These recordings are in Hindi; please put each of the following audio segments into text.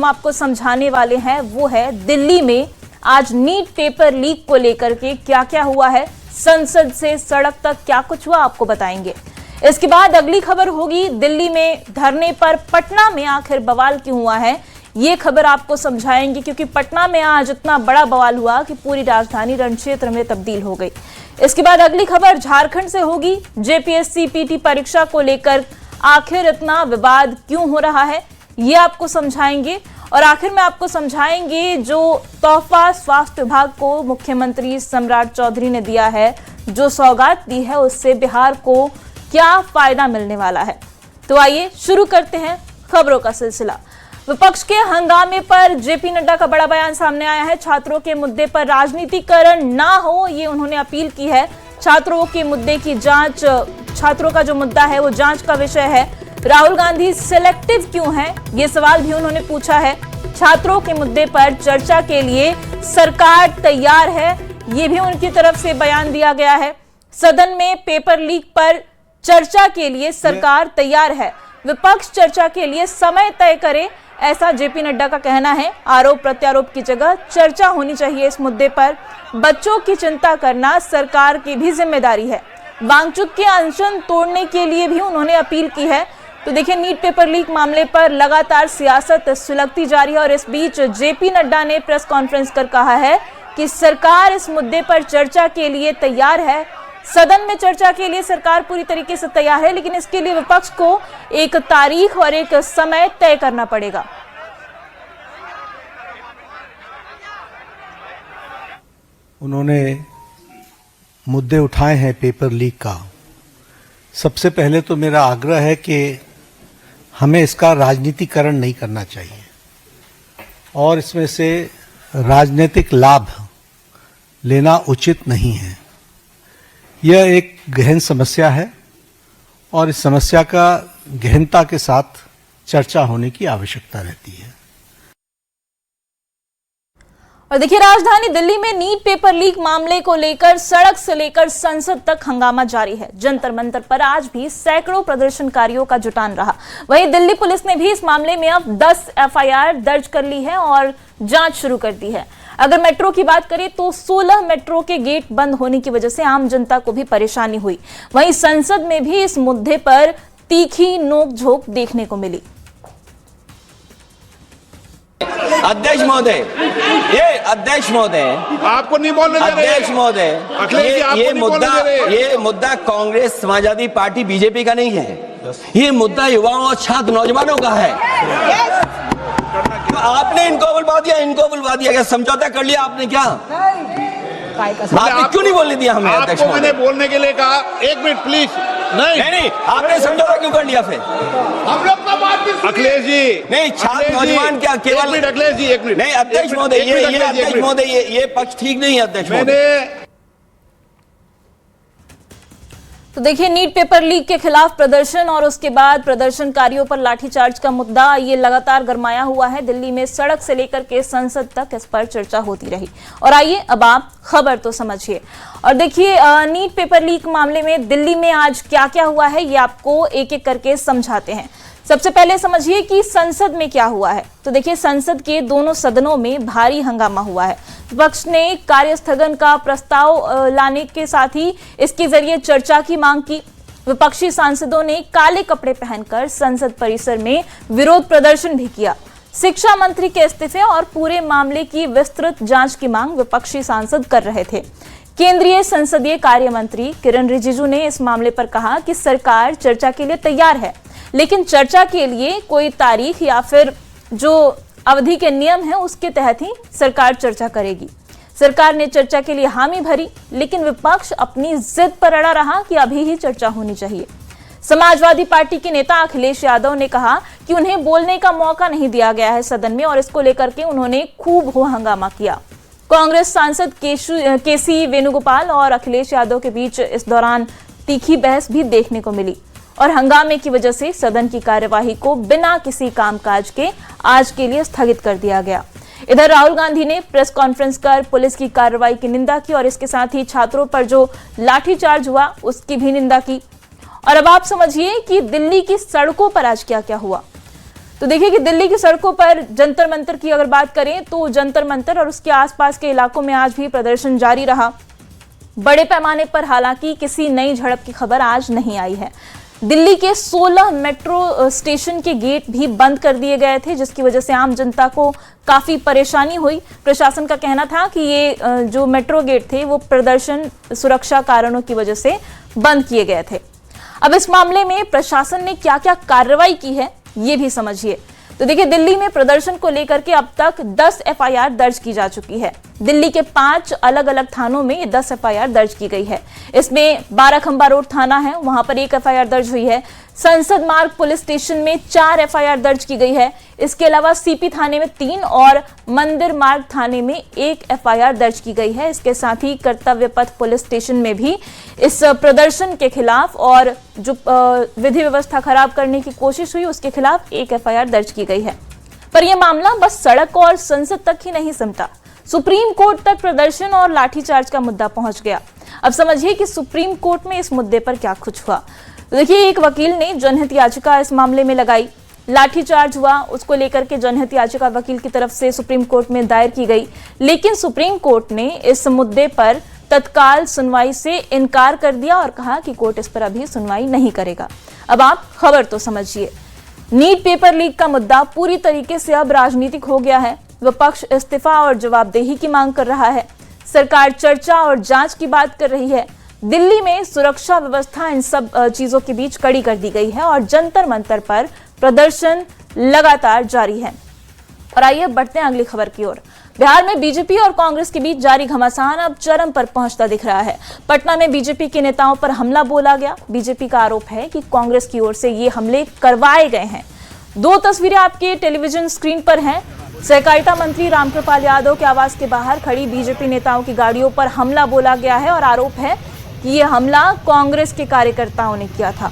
हम आपको समझाने वाले हैं वो है दिल्ली में आज नीट पेपर लीक को लेकर के क्या क्या हुआ है, संसद से सड़क तक क्या कुछ हुआ आपको बताएंगे। इसके बाद अगली खबर होगी दिल्ली में धरने पर पटना में आखिर बवाल क्यों हुआ है, ये खबर आपको समझाएंगे क्योंकि पटना में आज इतना बड़ा बवाल हुआ कि पूरी राजधानी रणक्षेत्र में तब्दील हो गई। इसके बाद अगली खबर झारखंड से होगी, जेपीएससी पीटी परीक्षा को लेकर आखिर इतना विवाद क्यों हो रहा है ये आपको समझाएंगे। और आखिर में आपको समझाएंगे जो तोहफा स्वास्थ्य विभाग को मुख्यमंत्री सम्राट चौधरी ने दिया है, जो सौगात दी है उससे बिहार को क्या फायदा मिलने वाला है। तो आइए शुरू करते हैं खबरों का सिलसिला। विपक्ष के हंगामे पर जेपी नड्डा का बड़ा बयान सामने आया है। छात्रों के मुद्दे पर राजनीतिकरण ना हो ये उन्होंने अपील की है। छात्रों के मुद्दे की जांच, छात्रों का जो मुद्दा है वो जांच का विषय है। राहुल गांधी सिलेक्टिव क्यों है ये सवाल भी उन्होंने पूछा है। छात्रों के मुद्दे पर चर्चा के लिए सरकार तैयार है ये भी उनकी तरफ से बयान दिया गया है। सदन में पेपर लीक पर चर्चा के लिए सरकार तैयार है, विपक्ष चर्चा के लिए समय तय करे ऐसा जेपी नड्डा का कहना है। आरोप प्रत्यारोप की जगह चर्चा होनी चाहिए इस मुद्दे पर। बच्चों की चिंता करना सरकार की भी जिम्मेदारी है। वांगचुक के अनशन तोड़ने के लिए भी उन्होंने अपील की है। तो देखिए नीट पेपर लीक मामले पर लगातार सियासत सुलगती जा रही है और इस बीच जेपी नड्डा ने प्रेस कॉन्फ्रेंस कर कहा है कि सरकार इस मुद्दे पर चर्चा के लिए तैयार है। सदन में चर्चा के लिए सरकार पूरी तरीके से तैयार है, लेकिन इसके लिए विपक्ष को एक तारीख और एक समय तय करना पड़ेगा। उन्होंने मुद्दे उठाए हैं पेपर लीक का। सबसे पहले तो मेरा आग्रह है कि हमें इसका राजनीतिकरण नहीं करना चाहिए और इसमें से राजनीतिक लाभ लेना उचित नहीं है। यह एक गहन समस्या है और इस समस्या का गहनता के साथ चर्चा होने की आवश्यकता रहती है। और देखिए राजधानी दिल्ली में नीट पेपर लीक मामले को लेकर सड़क से लेकर संसद तक हंगामा जारी है। जंतर मंतर पर आज भी सैकड़ों प्रदर्शनकारियों का जुटान रहा। वहीं दिल्ली पुलिस ने भी इस मामले में अब 10 एफआईआर दर्ज कर ली है और जांच शुरू कर दी है। अगर मेट्रो की बात करें तो 16 मेट्रो के गेट बंद होने की वजह से आम जनता को भी परेशानी हुई। वहीं संसद में भी इस मुद्दे पर तीखी नोकझोंक देखने को मिली। अध्यक्ष महोदय, अध्यक्ष महोदय, आपको नहीं बोलने दे रहे। अध्यक्ष महोदय, ये मुद्दा कांग्रेस, समाजवादी पार्टी, बीजेपी का नहीं है। ये मुद्दा युवाओं और छात्र नौजवानों का है। तो आपने इनको बुलवा दिया, क्या समझौता कर लिया आपने? क्या आपने क्यों नहीं बोलने दिया हमें? अध्यक्ष आपको मैंने बोलने के लिए कहा, एक मिनट प्लीज। नहीं, आपने समझौता क्यों कर लिया फिर? हम लोग का बात अखिलेश जी, नहीं, छात्र नौजवान क्या केवल? अखिलेश जी एक मिनट। नहीं अध्यक्ष महोदय, अध्यक्ष महोदय, ये पक्ष ठीक नहीं है अध्यक्ष महोदय। तो देखिए नीट पेपर लीक के खिलाफ प्रदर्शन और उसके बाद प्रदर्शनकारियों पर लाठीचार्ज का मुद्दा ये लगातार गरमाया हुआ है। दिल्ली में सड़क से लेकर के संसद तक इस पर चर्चा होती रही। और आइए अब आप खबर तो समझिए और देखिए नीट पेपर लीक मामले में दिल्ली में आज क्या क्या हुआ है ये आपको एक एक करके समझाते हैं। सबसे पहले समझिए कि संसद में क्या हुआ है। तो देखिए संसद के दोनों सदनों में भारी हंगामा हुआ है। विपक्ष ने कार्य स्थगन का प्रस्ताव लाने के साथ ही इसके जरिए चर्चा की मांग की। विपक्षी सांसदों ने काले कपड़े पहनकर संसद परिसर में विरोध प्रदर्शन भी किया। शिक्षा मंत्री के इस्तीफे और पूरे मामले की विस्तृत जांच की मांग विपक्षी सांसद कर रहे थे। केंद्रीय संसदीय कार्य मंत्री किरण रिजिजू ने इस मामले पर कहा कि सरकार चर्चा के लिए तैयार है, लेकिन चर्चा के लिए कोई तारीख या फिर जो अवधि के नियम है उसके तहत ही सरकार चर्चा करेगी। सरकार ने चर्चा के लिए हामी भरी, लेकिन विपक्ष अपनी जिद पर अड़ा रहा कि अभी ही चर्चा होनी चाहिए। समाजवादी पार्टी के नेता अखिलेश यादव ने कहा कि उन्हें बोलने का मौका नहीं दिया गया है सदन में और इसको लेकर के उन्होंने खूब हो हंगामा किया। कांग्रेस सांसद केसी वेणुगोपाल और अखिलेश यादव के बीच इस दौरान तीखी बहस भी देखने को मिली और हंगामे की वजह से सदन की कार्यवाही को बिना किसी कामकाज के आज के लिए स्थगित कर दिया गया। इधर राहुल गांधी ने प्रेस कॉन्फ्रेंस कर पुलिस की कार्रवाई की निंदा की और इसके साथ ही छात्रों पर जो लाठीचार्ज हुआ उसकी भी निंदा की। और अब आप समझिए कि दिल्ली की सड़कों पर आज क्या क्या हुआ। तो देखिए कि दिल्ली की सड़कों पर जंतर मंतर की अगर बात करें तो जंतर मंतर और उसके आसपास के इलाकों में आज भी प्रदर्शन जारी रहा। बड़े पैमाने पर हालांकि किसी नई झड़प की खबर आज नहीं आई है। दिल्ली के 16 मेट्रो स्टेशन के गेट भी बंद कर दिए गए थे, जिसकी वजह से आम जनता को काफी परेशानी हुई। प्रशासन का कहना था कि ये जो मेट्रो गेट थे वो प्रदर्शन सुरक्षा कारणों की वजह से बंद किए गए थे। अब इस मामले में प्रशासन ने क्या क्या कार्रवाई की है ये भी समझिए। तो देखिए, दिल्ली में प्रदर्शन को लेकर के अब तक 10 एफआईआर दर्ज की जा चुकी है। दिल्ली के 5 अलग अलग थानों में 10 एफआईआर दर्ज की गई है। इसमें 12 खंबा रोड थाना है, वहां पर 1 एफआईआर दर्ज हुई है। संसद मार्ग पुलिस स्टेशन में 4 एफआईआर दर्ज की गई है। इसके अलावा सीपी थाने में 3 और मंदिर मार्ग थाने में 1 एफआईआर दर्ज की गई है। इसके साथ ही कर्तव्य पथ पुलिस स्टेशन में भी इस प्रदर्शन के खिलाफ और जो विधि व्यवस्था खराब करने की कोशिश हुई उसके खिलाफ 1 एफआईआर दर्ज की गई है। पर यह मामला बस सड़क और संसद तक ही नहीं सिमटा, सुप्रीम कोर्ट तक प्रदर्शन और लाठीचार्ज का मुद्दा पहुंच गया। अब समझिए कि सुप्रीम कोर्ट में इस मुद्दे पर क्या कुछ हुआ। तो देखिए, एक वकील ने जनहित याचिका इस मामले में लगाई। लाठीचार्ज हुआ, उसको लेकर के जनहित याचिका वकील की तरफ से सुप्रीम कोर्ट में दायर की गई, लेकिन सुप्रीम कोर्ट ने इस मुद्दे पर तत्काल सुनवाई से इनकार कर दिया और कहा कि कोर्ट इस पर अभी सुनवाई नहीं करेगा। अब आप खबर तो समझिए, नीट पेपर लीक का मुद्दा पूरी तरीके से अब राजनीतिक हो गया है। विपक्ष इस्तीफा और जवाबदेही की मांग कर रहा है, सरकार चर्चा और जांच की बात कर रही है। दिल्ली में सुरक्षा व्यवस्था इन सब चीजों के बीच कड़ी कर दी गई है और जंतर मंतर पर प्रदर्शन लगातार जारी है। और आइए बढ़ते हैं अगली खबर की ओर। बिहार में बीजेपी और कांग्रेस के बीच जारी घमासान अब चरम पर पहुंचता दिख रहा है। पटना में बीजेपी के नेताओं पर हमला बोला गया। बीजेपी का आरोप है कि कांग्रेस की ओर से ये हमले करवाए गए हैं। 2 तस्वीरें आपके टेलीविजन स्क्रीन पर हैं। सहकारिता मंत्री रामकृपाल यादव के आवास के बाहर खड़ी बीजेपी नेताओं की गाड़ियों पर हमला बोला गया है और आरोप है कि यह हमला कांग्रेस के कार्यकर्ताओं ने किया था।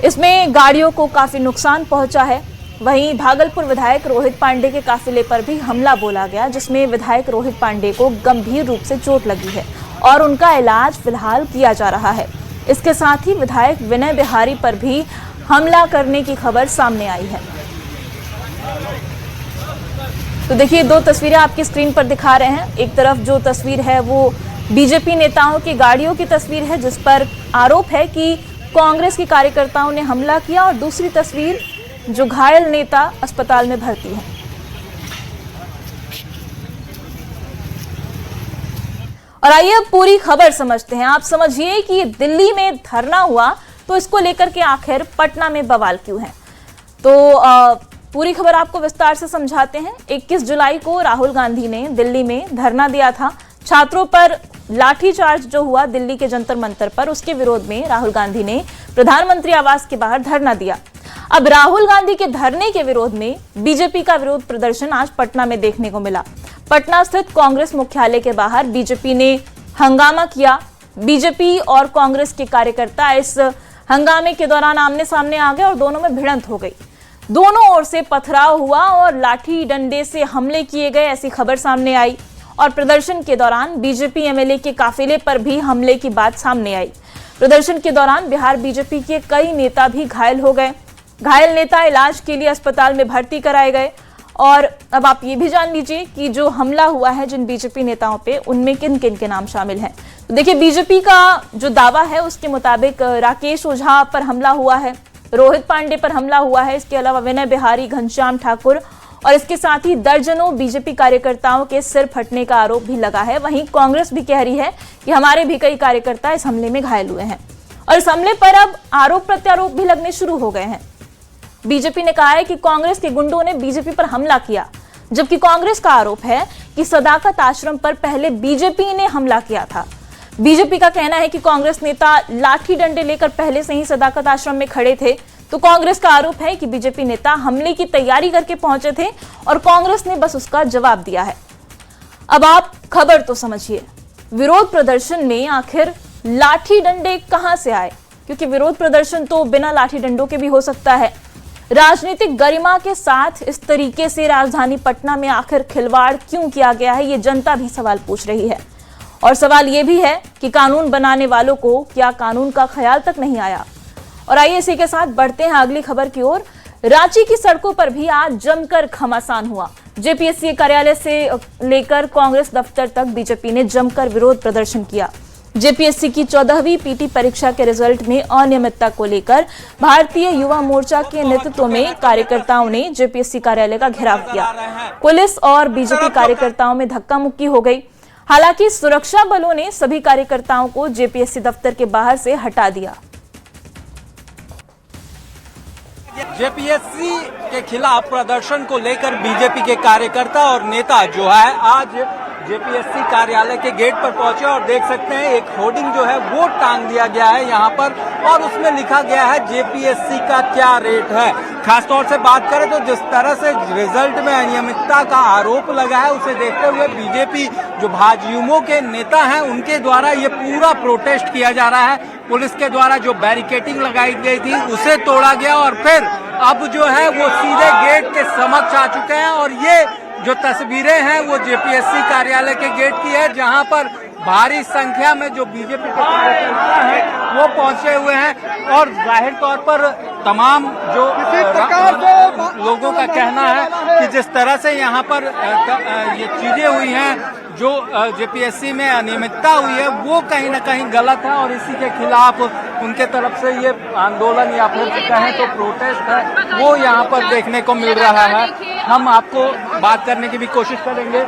इसमें गाड़ियों को काफी नुकसान पहुंचा है। वहीं भागलपुर विधायक रोहित पांडे के काफिले पर भी हमला बोला गया, जिसमें विधायक रोहित पांडे को गंभीर रूप से चोट लगी है और उनका इलाज फिलहाल किया जा रहा है। इसके साथ ही विधायक विनय बिहारी पर भी हमला करने की खबर सामने आई है। तो देखिए, 2 तस्वीरें आपकी स्क्रीन पर दिखा रहे हैं। एक तरफ जो तस्वीर है वो बीजेपी नेताओं की गाड़ियों की तस्वीर है, जिस पर आरोप है कि कांग्रेस के कार्यकर्ताओं ने हमला किया, और दूसरी तस्वीर जो घायल नेता अस्पताल में भर्ती है। और आइए अब पूरी खबर समझते हैं। आप समझिए कि दिल्ली में धरना हुआ तो इसको लेकर के आखिर पटना में बवाल क्यों है। तो पूरी खबर आपको विस्तार से समझाते हैं। 21 जुलाई को राहुल गांधी ने दिल्ली में धरना दिया था। छात्रों पर लाठीचार्ज जो हुआ दिल्ली के जंतर मंतर पर, उसके विरोध में राहुल गांधी ने प्रधानमंत्री आवास के बाहर धरना दिया। अब राहुल गांधी के धरने के विरोध में बीजेपी का विरोध प्रदर्शन आज पटना में देखने को मिला। पटना स्थित कांग्रेस मुख्यालय के बाहर बीजेपी ने हंगामा किया। बीजेपी और कांग्रेस के कार्यकर्ता इस हंगामे के दौरान आमने सामने आ गए और दोनों में भिड़ंत हो गई। दोनों ओर से पथराव हुआ और लाठी डंडे से हमले किए गए, ऐसी खबर सामने आई। और प्रदर्शन के दौरान बीजेपी एमएलए के काफिले पर भी हमले की बात सामने आई। प्रदर्शन के दौरान बिहार बीजेपी के कई नेता भी घायल हो गए। घायल नेता इलाज के लिए अस्पताल में भर्ती कराए गए। और अब आप ये भी जान लीजिए कि जो हमला हुआ है जिन बीजेपी नेताओं पे, उनमें किन किन के नाम शामिल हैं। तो देखिए, बीजेपी का जो दावा है उसके मुताबिक राकेश ओझा पर हमला हुआ है, रोहित पांडे पर हमला हुआ है, इसके अलावा विनय बिहारी, घनश्याम ठाकुर और इसके साथ ही दर्जनों बीजेपी कार्यकर्ताओं के सिर फटने का आरोप भी लगा है। वहीं कांग्रेस भी कह रही है कि हमारे भी कई कार्यकर्ता इस हमले में घायल हुए हैं और इस हमले पर अब आरोप प्रत्यारोप भी लगने शुरू हो गए हैं। बीजेपी ने कहा है कि कांग्रेस के गुंडों ने बीजेपी पर हमला किया, जबकि कांग्रेस का आरोप है कि सदाकत आश्रम पर पहले बीजेपी ने हमला किया था। बीजेपी का कहना है कि कांग्रेस नेता लाठी डंडे लेकर पहले से ही सदाकत आश्रम में खड़े थे, तो कांग्रेस का आरोप है कि बीजेपी नेता हमले की तैयारी करके पहुंचे थे और कांग्रेस ने बस उसका जवाब दिया है। अब आप खबर तो समझिए, विरोध प्रदर्शन में आखिर लाठी डंडे कहां से आए, क्योंकि विरोध प्रदर्शन तो बिना लाठी डंडों के भी हो सकता है। राजनीतिक गरिमा के साथ इस तरीके से राजधानी पटना में आखिर खिलवाड़ क्यों किया गया है, ये जनता भी सवाल पूछ रही है। और सवाल ये भी है कि कानून बनाने वालों को क्या कानून का ख्याल तक नहीं आया। और आइए इसी के साथ बढ़ते हैं अगली खबर की ओर। रांची की सड़कों पर भी आज जमकर घमासान हुआ। जेपीएससी कार्यालय से लेकर कांग्रेस दफ्तर तक बीजेपी ने जमकर विरोध प्रदर्शन किया। जेपीएससी की 14वीं पीटी परीक्षा के रिजल्ट में अनियमितता को लेकर भारतीय युवा मोर्चा के नेतृत्व में कार्यकर्ताओं ने जेपीएससी कार्यालय का घेराव किया। पुलिस और बीजेपी कार्यकर्ताओं में धक्का मुक्की हो गई। हालांकि सुरक्षा बलों ने सभी कार्यकर्ताओं को जेपीएससी दफ्तर के बाहर से हटा दिया। जेपीएससी के खिलाफ प्रदर्शन को लेकर बीजेपी के कार्यकर्ता और नेता जो है आज जेपीएससी कार्यालय के गेट पर पहुंचे और देख सकते हैं एक होर्डिंग जो है वो टांग दिया गया है यहाँ पर और उसमें लिखा गया है जेपीएससी का क्या रेट है। खासतौर से बात करें तो जिस तरह से रिजल्ट में अनियमितता का आरोप लगा है उसे देखते हुए बीजेपी जो भाजयुमो के नेता हैं उनके द्वारा ये पूरा प्रोटेस्ट किया जा रहा है। पुलिस के द्वारा जो बैरिकेडिंग लगाई गई थी उसे तोड़ा गया और फिर अब जो है वो सीधे गेट के समक्ष आ चुके हैं और ये जो तस्वीरें हैं वो जेपीएससी कार्यालय के गेट की है जहां पर भारी संख्या में जो बीजेपी के कार्यकर्ता हैं वो पहुंचे हुए हैं और जाहिर तौर पर तमाम जो लोगों का कहना है कि जिस तरह से यहाँ पर ये चीजें हुई हैं जो जेपीएससी में अनियमितता हुई है वो कहीं ना कहीं गलत है और इसी के खिलाफ उनके तरफ से ये आंदोलन या फिर कहें तो प्रोटेस्ट है वो यहाँ पर देखने को मिल रहा है। हम आपको बात करने की भी कोशिश करेंगे।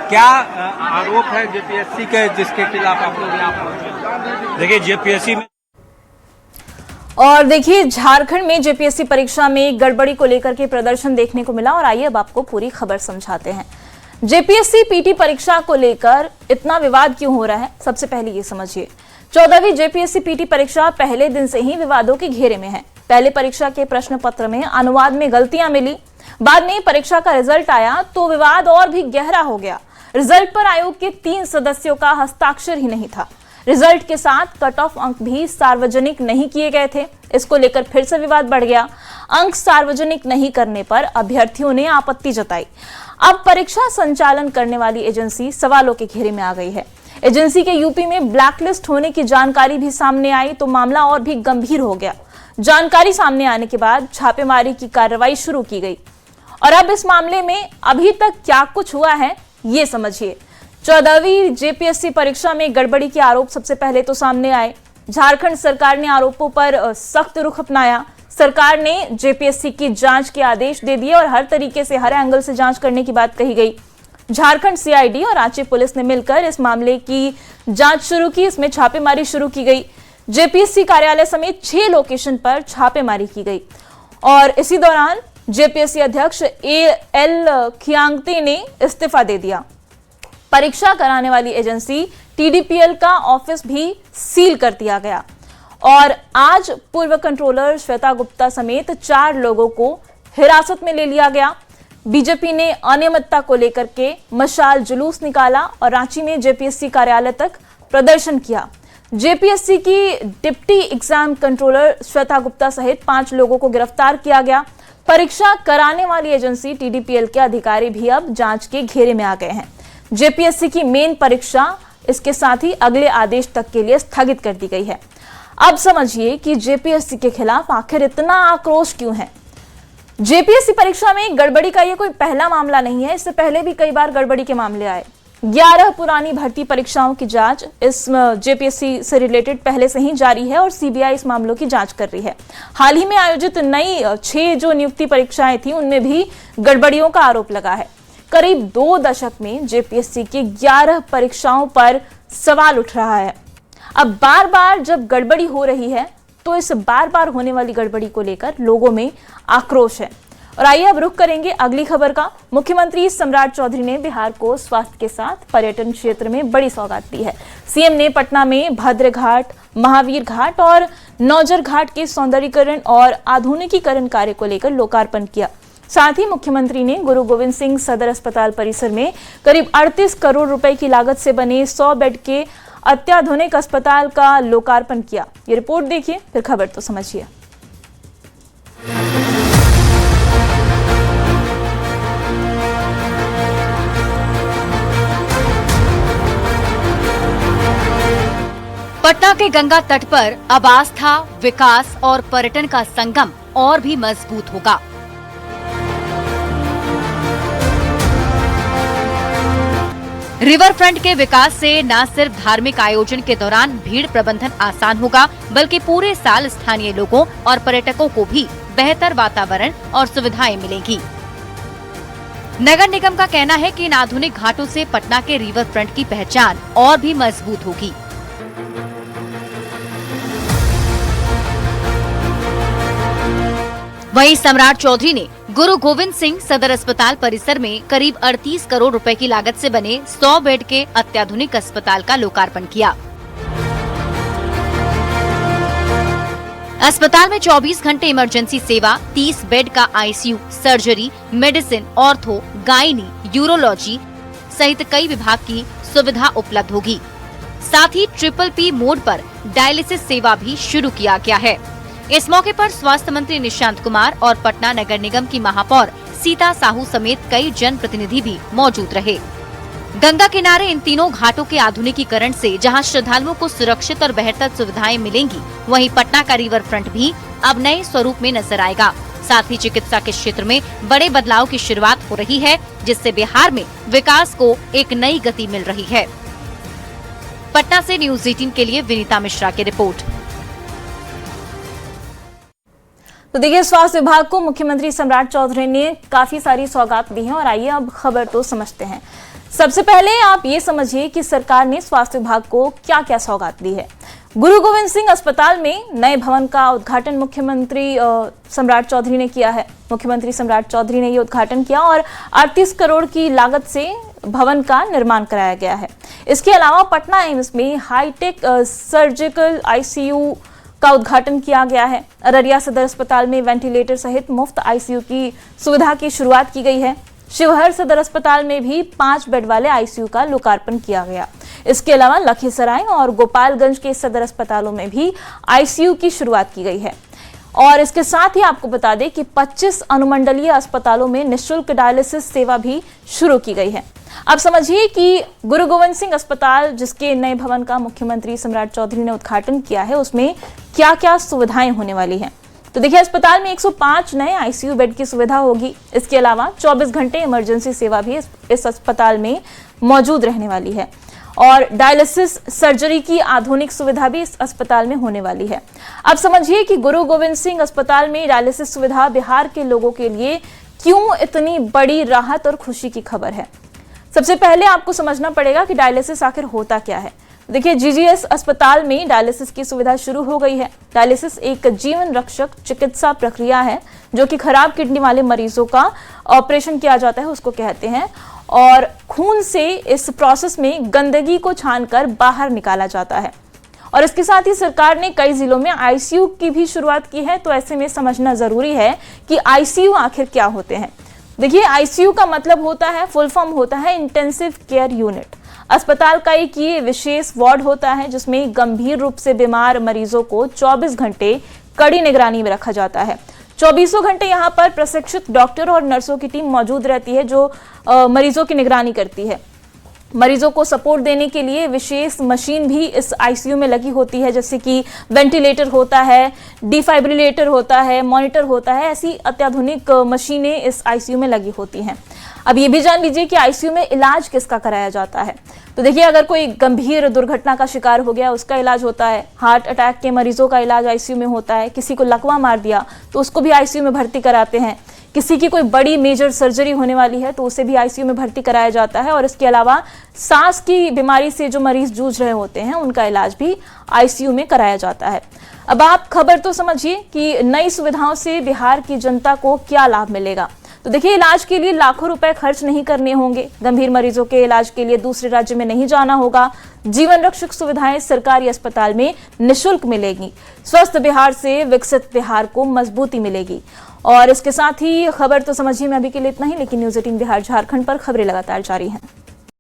क्या आरोप है जेपीएससी के जिसके खिलाफ आप लोग यहाँ पहुंचे? देखिए जेपीएससी में और देखिए झारखंड में जेपीएससी परीक्षा में गड़बड़ी को लेकर के प्रदर्शन देखने को मिला और आइए अब आपको पूरी खबर समझाते हैं। जेपीएससी पीटी परीक्षा को लेकर इतना विवाद क्यों हो रहा है, सबसे पहले ये समझिए। 14वीं जेपीएससी पीटी परीक्षा पहले दिन से ही विवादों के घेरे में है। पहले परीक्षा के प्रश्न पत्र में अनुवाद में गलतियां मिली, बाद में परीक्षा का रिजल्ट आया तो विवाद और भी गहरा हो गया। रिजल्ट पर आयोग के 3 सदस्यों का हस्ताक्षर ही नहीं था। रिजल्ट के साथ कट ऑफ अंक भी सार्वजनिक नहीं किए गए थे। इसको लेकर फिर से विवाद बढ़ गया। अंक सार्वजनिक नहीं करने पर अभ्यर्थियों ने आपत्ति जताई। अब परीक्षा संचालन करने वाली एजेंसी सवालों के घेरे में आ गई है। एजेंसी के यूपी में ब्लैकलिस्ट होने की जानकारी भी सामने आई तो मामला और भी गंभीर हो गया। जानकारी सामने आने के बाद छापेमारी की कार्रवाई शुरू की गई और अब इस मामले में अभी तक क्या कुछ हुआ है ये समझिए। 14वीं जेपीएससी परीक्षा में गड़बड़ी के आरोप सबसे पहले तो सामने आए। झारखंड सरकार ने आरोपों पर सख्त रुख अपनाया। सरकार ने जेपीएससी की जांच के आदेश दे दिए और हर तरीके से हर एंगल से जांच करने की बात कही गई। झारखंड सीआईडी और रांची पुलिस ने मिलकर इस मामले की जांच शुरू की। इसमें छापेमारी शुरू की गई। जेपीएससी कार्यालय समेत 6 लोकेशन पर छापेमारी की गई और इसी दौरान जेपीएससी अध्यक्ष एल खियांगते ने इस्तीफा दे दिया। परीक्षा कराने वाली एजेंसी टीडीपीएल का ऑफिस भी सील कर दिया गया और आज पूर्व कंट्रोलर श्वेता गुप्ता समेत 4 लोगों को हिरासत में ले लिया गया। बीजेपी ने अनियमितता को लेकर के मशाल जुलूस निकाला और रांची में जेपीएससी कार्यालय तक प्रदर्शन किया। जेपीएससी की deputy exam controller Shweta Gupta सहित 5 लोगों को गिरफ्तार किया गया। परीक्षा कराने वाली एजेंसी टीडीपीएल के अधिकारी भी अब जांच के घेरे में आ गए हैं। जेपीएससी की मेन परीक्षा इसके साथ ही अगले आदेश तक के लिए स्थगित कर दी गई है। अब समझिए कि जेपीएससी के खिलाफ आखिर इतना आक्रोश क्यों है। जेपीएससी परीक्षा में गड़बड़ी का ये कोई पहला मामला नहीं है। इससे पहले भी कई बार गड़बड़ी के मामले आए। 11 पुरानी भर्ती परीक्षाओं की जांच इस जेपीएससी से रिलेटेड पहले से ही जारी है और सीबीआई इस मामलों की जांच कर रही है। हाल ही में आयोजित नई 6 जो नियुक्ति परीक्षाएं थी उनमें भी गड़बड़ियों का आरोप लगा है। करीब 2 दशक में जेपीएससी की 11 परीक्षाओं पर सवाल उठ रहा है। अब बार बार जब गड़बड़ी हो रही है तो इस बार बार होने वाली गड़बड़ी को लेकर लोगों में आक्रोश है। और आइए अब रुख करेंगे अगली खबर का। मुख्यमंत्री सम्राट चौधरी ने बिहार को स्वास्थ्य के साथ पर्यटन क्षेत्र में बड़ी सौगात दी है। सीएम ने पटना में भद्र घाट, महावीर घाट और नौजर घाट के सौंदर्यीकरण और आधुनिकीकरण कार्य को लेकर लोकार्पण किया। साथ ही मुख्यमंत्री ने गुरु गोविंद सिंह सदर अस्पताल परिसर में करीब 38 करोड़ रुपए की लागत से बने 100 बेड के अत्याधुनिक अस्पताल का लोकार्पण किया। ये रिपोर्ट देखिए, फिर खबर तो समझिए। पटना के गंगा तट पर अब आस्था, विकास और पर्यटन का संगम और भी मजबूत होगा। रिवर फ्रंट के विकास से न सिर्फ धार्मिक आयोजन के दौरान भीड़ प्रबंधन आसान होगा, बल्कि पूरे साल स्थानीय लोगों और पर्यटकों को भी बेहतर वातावरण और सुविधाएं मिलेंगी। नगर निगम का कहना है कि इन आधुनिक घाटों से पटना के रिवर फ्रंट की पहचान और भी मजबूत होगी। वहीं सम्राट चौधरी ने गुरु गोविंद सिंह सदर अस्पताल परिसर में करीब 38 करोड़ रुपए की लागत से बने 100 बेड के अत्याधुनिक अस्पताल का लोकार्पण किया। अस्पताल में 24 घंटे इमरजेंसी सेवा, 30 बेड का ICU, surgery, medicine, ortho, gynae, urology सहित कई विभाग की सुविधा उपलब्ध होगी। साथ ही PPP मोड पर डायलिसिस सेवा भी शुरू किया गया है। इस मौके पर स्वास्थ्य मंत्री निशांत कुमार और पटना नगर निगम की महापौर सीता साहू समेत कई जनप्रतिनिधि भी मौजूद रहे। गंगा किनारे इन तीनों घाटों के आधुनिकीकरण से जहां श्रद्धालुओं को सुरक्षित और बेहतर सुविधाएं मिलेंगी, वहीं पटना का रिवर फ्रंट भी अब नए स्वरूप में नजर आएगा। साथ ही चिकित्सा के क्षेत्र में बड़े बदलाव की शुरुआत हो रही है, जिससे बिहार में विकास को एक नई गति मिल रही है। पटना से न्यूज़ 18 के लिए विनीता मिश्रा की रिपोर्ट। तो देखिए, स्वास्थ्य विभाग को मुख्यमंत्री सम्राट चौधरी ने काफी सारी सौगात दी हैं और आइए अब खबर तो समझते हैं। सबसे पहले आप ये समझिए कि सरकार ने स्वास्थ्य विभाग को क्या क्या सौगात दी है। गुरु गोविंद सिंह अस्पताल में नए भवन का उद्घाटन मुख्यमंत्री सम्राट चौधरी ने किया है। मुख्यमंत्री सम्राट चौधरी ने ये उद्घाटन किया और 38 करोड़ की लागत से भवन का निर्माण कराया गया है। इसके अलावा पटना एम्स में हाईटेक सर्जिकल आईसीयू का उद्घाटन किया गया है। अररिया सदर अस्पताल में वेंटिलेटर सहित मुफ्त आईसीयू की सुविधा की शुरुआत की गई है। शिवहर सदर अस्पताल में भी 5 बेड वाले आईसीयू का लोकार्पण किया गया। इसके अलावा लखीसराय और गोपालगंज के सदर अस्पतालों में भी आईसीयू की शुरुआत की गई है। और इसके साथ ही आपको बता दें कि 25 अनुमंडलीय अस्पतालों में निःशुल्क डायलिसिस सेवा भी शुरू की गई है। अब समझिए कि गुरु गोविंद सिंह अस्पताल, जिसके नए भवन का मुख्यमंत्री सम्राट चौधरी ने उद्घाटन किया है, उसमें क्या क्या सुविधाएं होने वाली हैं। तो देखिए, अस्पताल में 105 नए आईसीयू बेड की सुविधा होगी। इसके अलावा 24 घंटे इमरजेंसी सेवा भी इस अस्पताल में मौजूद रहने वाली है और डायलिसिस सर्जरी की आधुनिक सुविधा भी इस अस्पताल में होने वाली है। अब समझिए कि गुरु गोविंद सिंह अस्पताल में डायलिसिस सुविधा बिहार के लोगों के लिए क्यों इतनी बड़ी राहत और खुशी की खबर है। सबसे पहले आपको समझना पड़ेगा कि डायलिसिस आखिर होता क्या है। देखिए, जीजीएस अस्पताल में डायलिसिस की सुविधा शुरू हो गई है। डायलिसिस एक जीवन रक्षक चिकित्सा प्रक्रिया है जो कि खराब किडनी वाले मरीजों का ऑपरेशन किया जाता है, उसको कहते हैं, और खून से इस प्रोसेस में गंदगी को छानकर बाहर निकाला जाता है। और इसके साथ ही सरकार ने कई जिलों में आईसीयू की भी शुरुआत की है। तो ऐसे में समझना जरूरी है कि आईसीयू आखिर क्या होते हैं। देखिए, आईसीयू का मतलब होता है, फुल फॉर्म होता है इंटेंसिव केयर यूनिट। अस्पताल का एक ये विशेष वार्ड होता है जिसमें गंभीर रूप से बीमार मरीजों को 24 घंटे कड़ी निगरानी में रखा जाता है। 24 घंटे यहाँ पर प्रशिक्षित डॉक्टर और नर्सों की टीम मौजूद रहती है जो मरीजों की निगरानी करती है। मरीजों को सपोर्ट देने के लिए विशेष मशीन भी इस आईसीयू में लगी होती है, जैसे कि वेंटिलेटर होता है, डिफाइब्रिलेटर होता है, मॉनिटर होता है। ऐसी अत्याधुनिक मशीनें इस आईसीयू में लगी होती हैं। अब ये भी जान लीजिए कि आईसीयू में इलाज किसका कराया जाता है। तो देखिए, अगर कोई गंभीर दुर्घटना का शिकार हो गया, उसका इलाज होता है। हार्ट अटैक के मरीजों का इलाज आईसीयू में होता है। किसी को लकवा मार दिया तो उसको भी आईसीयू में भर्ती कराते हैं। किसी की कोई बड़ी मेजर सर्जरी होने वाली है तो उसे भी आईसीयू में भर्ती कराया जाता है। और इसके अलावा सांस की बीमारी से जो मरीज जूझ रहे होते हैं उनका इलाज भी आईसीयू में कराया जाता है। अब आप खबर तो समझिए कि नई सुविधाओं से बिहार की जनता को क्या लाभ मिलेगा। तो देखिए, इलाज के लिए लाखों रुपए खर्च नहीं करने होंगे। गंभीर मरीजों के इलाज के लिए दूसरे राज्य में नहीं जाना होगा। जीवन रक्षक सुविधाएं सरकारी अस्पताल में निःशुल्क मिलेगी। स्वस्थ बिहार से विकसित बिहार को मजबूती मिलेगी। और इसके साथ ही खबर तो समझिए, मैं अभी के लिए इतना ही, लेकिन न्यूज़ 18 बिहार झारखंड पर खबरें लगातार जारी हैं।